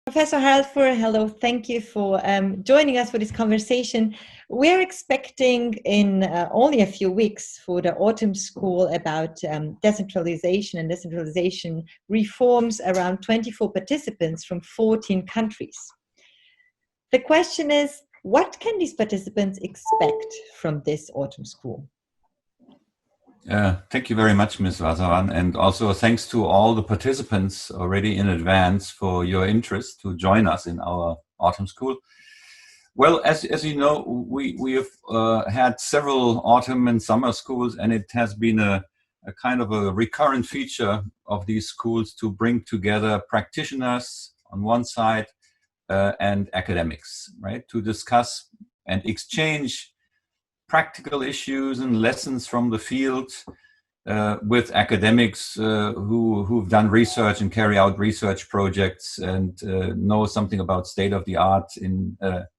Professor Harald Fuhr, hello. Thank you for joining us for this conversation. We're expecting in only a few weeks for the autumn school about decentralization and decentralization reforms, around 24 participants from 14 countries. The question is, what can these participants expect from this autumn school? Thank you very much, Ms. Vasavan, and also thanks to all the participants already in advance for your interest to join us in our autumn school. Well, as you know, we have had several autumn and summer schools, and it has been a kind of a recurrent feature of these schools to bring together practitioners on one side and academics, right, to discuss and exchange practical issues and lessons from the field with academics who've done research and carry out research projects and know something about state-of-the-art in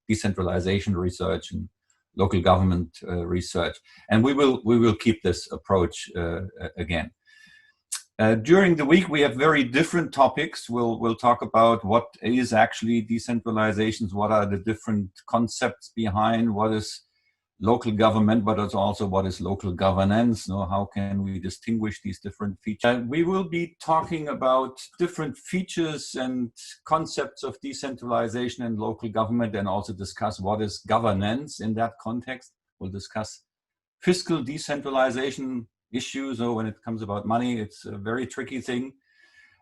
decentralization research and local government research. And we will keep this approach again. During the week, we have very different topics. We'll talk about what is actually decentralization, what are the different concepts behind, what is local government, but it's also what is local governance. How can we distinguish these different features? We will be talking about different features and concepts of decentralization and local government, and also discuss what is governance in that context. We'll discuss fiscal decentralization issues. So when it comes about money, it's a very tricky thing.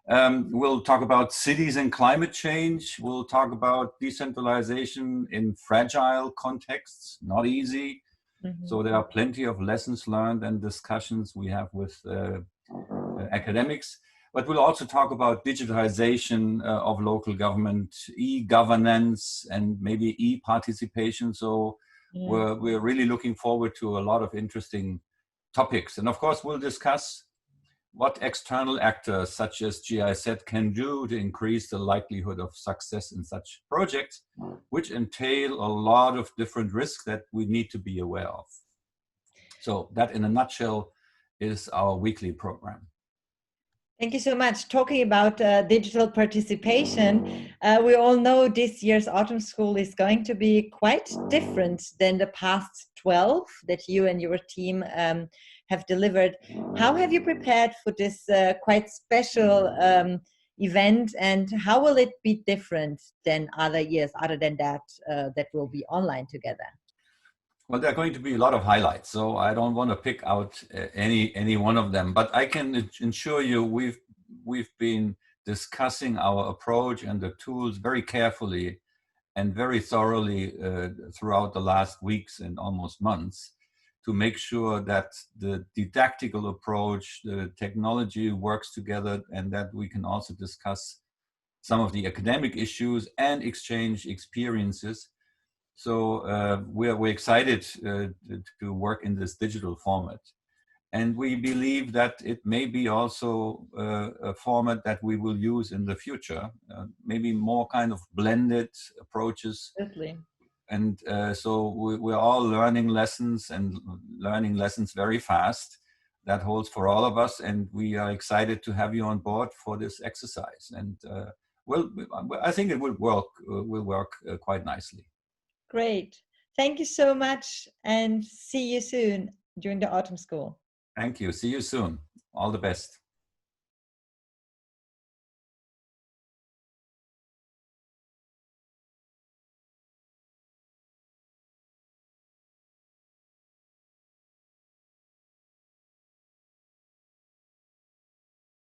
We'll talk about cities and climate change. We'll talk about decentralization in fragile contexts, not easy. Mm-hmm. So there are plenty of lessons learned and discussions we have with academics. But we'll also talk about digitization of local government, e-governance, and maybe e-participation. So we're really looking forward to a lot of interesting topics. And of course, we'll discuss what external actors such as GIZ can do to increase the likelihood of success in such projects, which entail a lot of different risks that we need to be aware of. So that, in a nutshell, is our weekly program. Thank you so much. Talking about digital participation, we all know this year's autumn school is going to be quite different than the past 12 that you and your team have delivered. How have you prepared for this quite special event, and how will it be different than other years, other than that that will be online together? Well, there are going to be a lot of highlights, so I don't want to pick out any one of them, but I can assure you we've been discussing our approach and the tools very carefully and very thoroughly throughout the last weeks and almost months, to make sure that the didactical approach, the technology works together, and that we can also discuss some of the academic issues and exchange experiences. So we're excited to work in this digital format. And we believe that it may be also a format that we will use in the future, maybe more kind of blended approaches. Certainly. And so we're all learning lessons and learning lessons very fast. That holds for all of us, and we are excited to have you on board for this exercise. And well, I think it will work quite nicely. Great. Thank you so much, and see you soon during the autumn school. Thank you. See you soon. All the best.